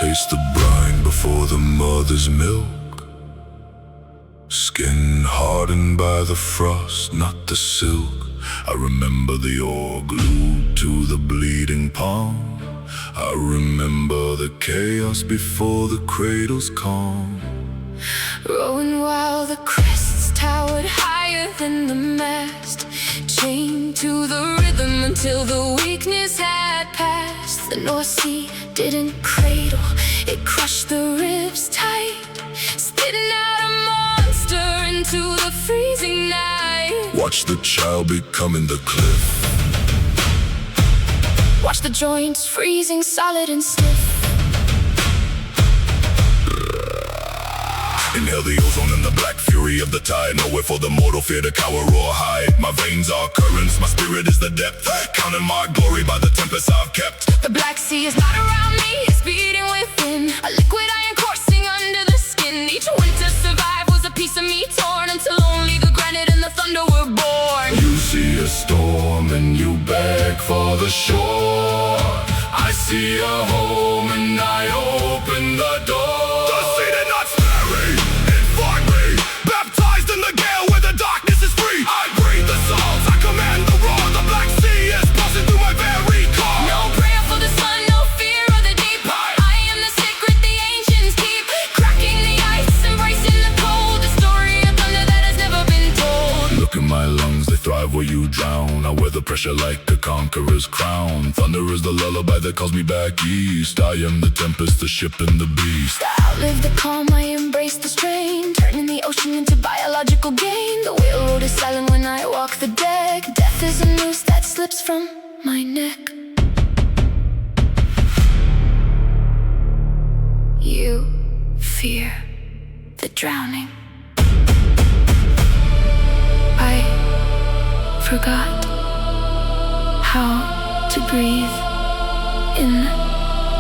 taste the brine before the mother's milk. Skin hardened by the frost, not the silk. I remember the oar glued to the bleeding palm. I remember the chaos before the cradle's calm. Rowing while the crests towered higher than the mast, chained to the rhythm until the weakness had passed. The North Sea didn't cradle, it crushed the ribs tight, spitting out a monster into the freezing night. Watch the child becoming the cliff. Watch the joints freezing solid and stiff. Inhale the ozone and the black fury of the tide. Nowhere for the mortal fear to cower or hide. My veins are currents, my spirit is the depth, counting my glory by the tempest I've kept. The Black Sea is not around me, it's beating within, a liquid iron coursing under the skin. Each winter survive was a piece of me torn, until only the granite and the thunder were born. You see a storm and you beg for the shore. I see a home and I open the door. The sea did not spare me, it fought me, baptized in the gale where the darkness is free. I breathe the salts, I command the roar. The Black Sea is passing through my very core. No prayer for the sun, no fear of the deep. I am the secret the ancients keep, cracking the ice, embracing the cold. The story of thunder that has never been told. Look in my lungs, they thrive where you drown. I wear the pressure like a conqueror's crown. Thunder is the lullaby that calls me back east. I am the tempest, the ship and the beast. I outlive the calm, I embrace the strain, turning the ocean into biological gain. The whale is silent when I walk the deck. Death is a noose that slips from my neck. You fear the drowning. I forgot how to breathe in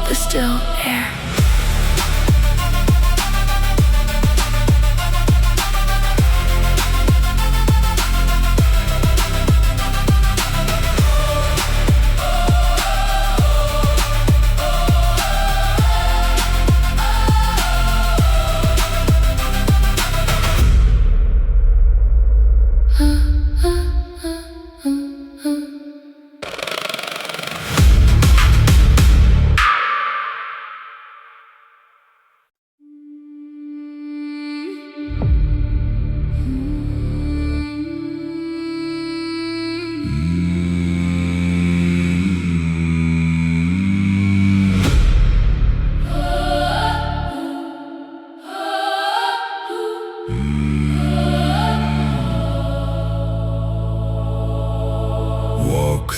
the still air.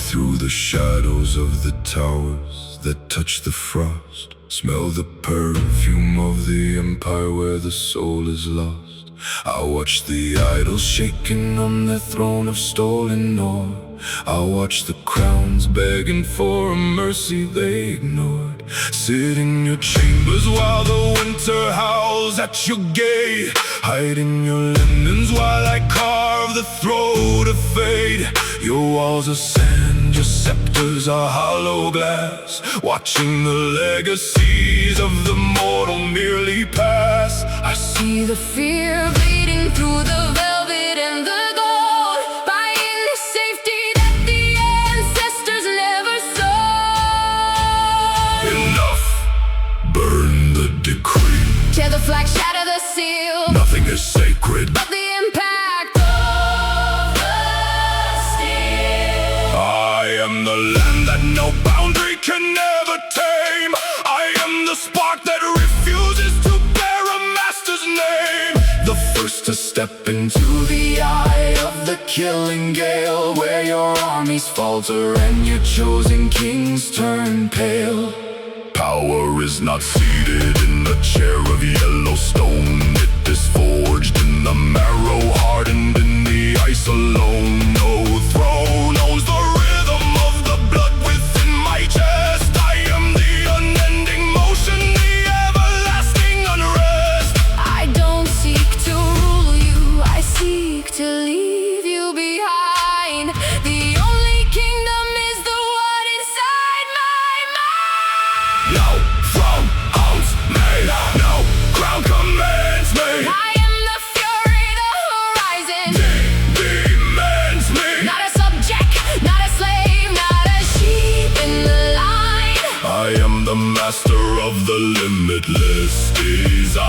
Through the shadows of the towers that touch the frost, smell the perfume of the empire where the soul is lost. I watch the idols shaking on their throne of stolen ore. I watch the crowns begging for a mercy they ignored. Sit in your chambers while the winter howls at your gate. Hide in your linens while I carve the throat of fate. Your walls are sand, your scepters are hollow glass, watching the legacies of the mortal merely pass. I see the fear bleeding through the velvet and the gold, buying the safety that the ancestors never sold. Enough! Burn the decree. Tear the flag, shatter the seal. Nothing is sacred but the impact of the steel. I am the land that no boundary can ever tame. I am the spark that refuses to bear a master's name. The first to step into the eye of the killing gale, where your armies falter and your chosen kings turn pale. Power is not seated in a chair of yellow stone. It is forged in the marrow, hardened in the ice alone. No throne owns the rhythm of the blood within my chest. I am the unending motion, the everlasting unrest. I don't seek to rule you, I seek to leave you behind. The only kingdom is the one inside my mind. Now from out master of the limitless design.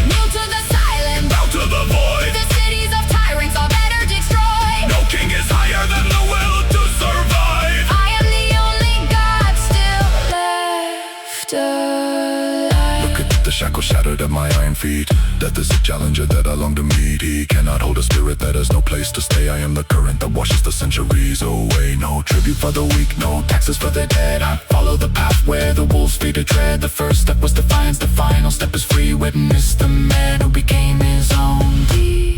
Kneel to the silent, Bow to the void. the cities of tyrants all better destroyed. No king is higher than the will to survive. I am the only god still left alive. Look at the shackles shattered at my iron feet. Death is a challenger that I long to meet. He cannot hold a spirit that has no place to stay. I am the current that washes the centuries away. No tribute for the weak, no taxes for the dead. I follow the path where the wolves feed to tread. The first step was defiance, the final step is free. Witness the man who became his own deity.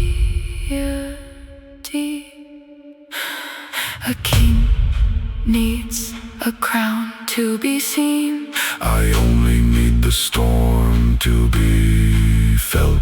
A king needs a crown to be seen. I only need the storm to be felt.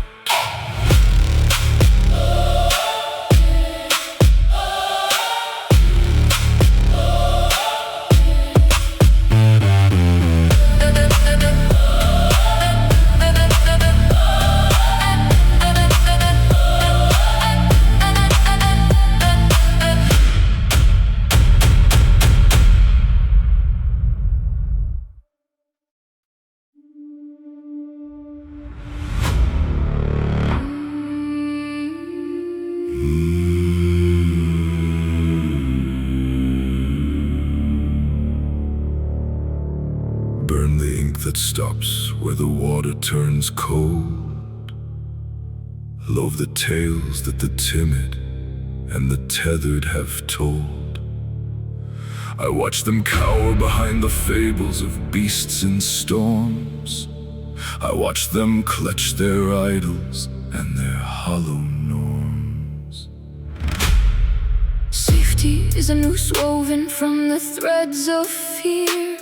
Burn the ink that stops where the water turns cold. Love the tales that the timid and the tethered have told. I watch them cower behind the fables of beasts in storms. I watch them clutch their idols and their hollow norms. Safety is a noose woven from the threads of fear.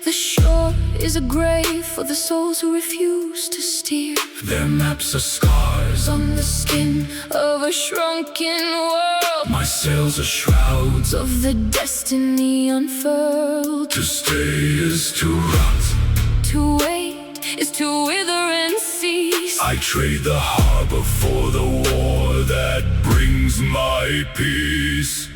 The shore is a grave for the souls who refuse to steer. Their maps are scars On the skin of a shrunken world, my sails are shrouds. of the destiny unfurled. To stay is to rot. To wait is to wither and cease. I trade the harbor for the war that brings my peace.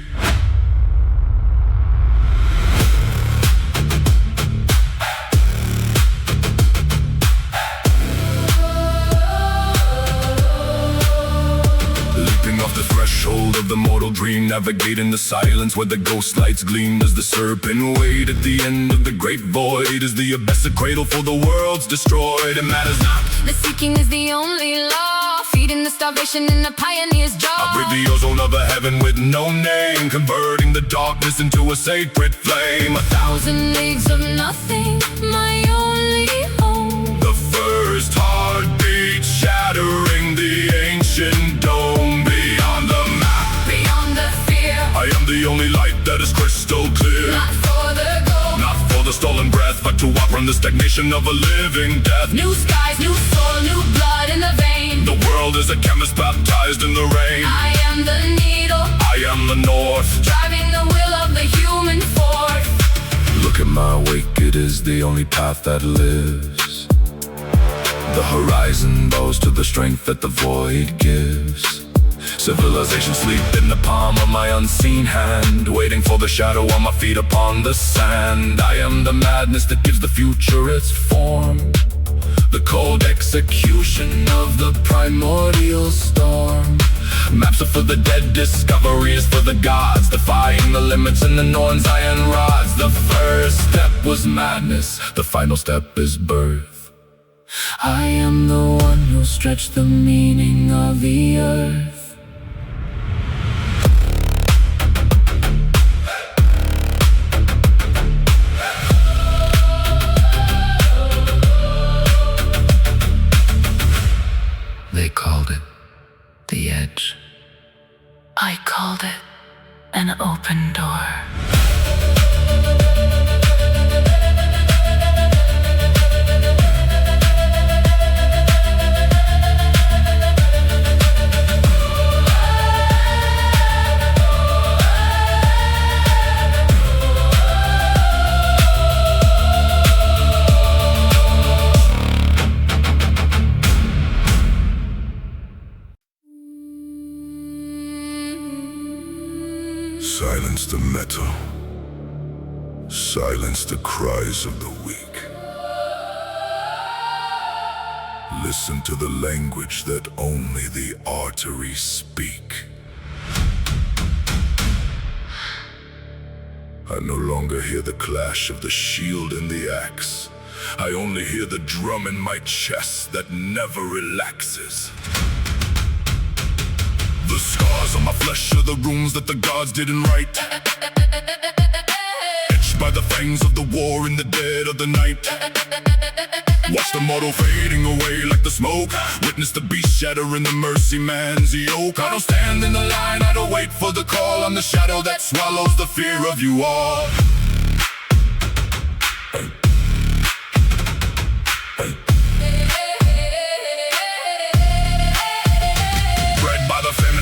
Leaping off the threshold of the mortal dream, navigating the silence where the ghost lights gleam. As the serpent wait at the end of the great void, is the abyss a cradle for the worlds destroyed? It matters not. The seeking is the only law, feeding the starvation in the pioneer's jaw. I breathe the ozone of a heaven with no name, converting the darkness into a sacred flame. 1,000 leagues of nothing, my only home. The first heartbeat shattering the ancient dome. Beyond the map, Beyond the fear, I am the only light that is crystal clear. not for the gold. Not for the stolen breath, but to outrun the stagnation of a living death. New skies, new soul, new blood in the vein. The world is a chemist baptized in the rain. I am the needle, I am the north. driving the will of the human force. Look at my wake, it is the only path that lives. The horizon bows to the strength that the void gives. Civilization sleep in the palm of my unseen hand, waiting for the shadow on my feet upon the sand. I am the madness that gives the future its form. The cold execution of the primordial storm. Maps are for the dead, discovery is for the gods, defying the limits in the Norn's iron rods. The first step was madness, the final step is birth. I am the one who stretched the meaning of the earth. They called it the edge. I called it an open door. Silence the metal. Silence the cries of the weak. Listen to the language that only the arteries speak. I no longer hear the clash of the shield and the axe. I only hear the drum in my chest that never relaxes. The scars on my flesh are the runes that the gods didn't write, etched by the fangs of the war in the dead of the night. Watch the mortal fading away like the smoke. Witness the beast shatter in the mercy man's yoke. I don't stand in the line, I don't wait for the call. I'm the shadow that swallows the fear of you all.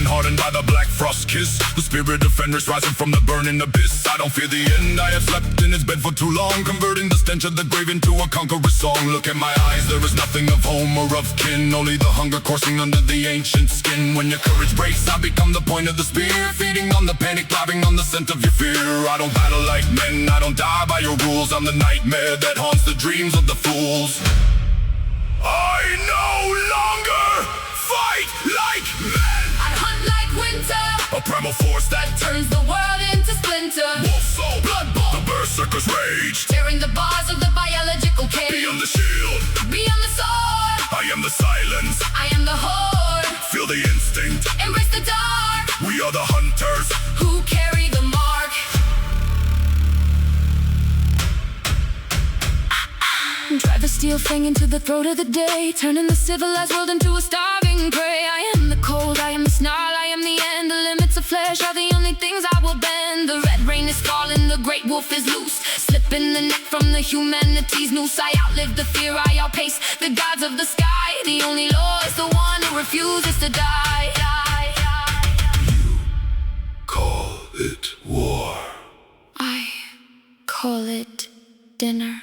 Hardened by the black frost kiss, the spirit of Fenris rising from the burning abyss. I don't fear the end, I have slept in its bed for too long, converting the stench of the grave into a conqueror's song. Look at my eyes, there is nothing of home or of kin, only the hunger coursing under the ancient skin. When your courage breaks, I become the point of the spear, feeding on the panic, thriving on the scent of your fear. I don't battle like men, I don't die by your rules. I'm the nightmare that haunts the dreams of the fools. I no longer fight like men. A primal force that turns the world into splinter. Wolf soul, blood bowl, the berserker's rage, tearing the bars of the biological cage. Beyond the shield, beyond the sword, I am the silence, I am the horde. Feel the instinct, embrace the dark. We are the hunters who carry the mark. Drive a steel fang into the throat of the day, turning the civilized world into a starving prey. I am the cold, I am the snarl, I am the end. The limits of flesh are the only things I will bend. The red rain is falling, the great wolf is loose, slipping the neck from the humanity's noose. I outlive the fear, I outpace the gods of the sky. The only law is the one who refuses to die. You call it war, I call it dinner.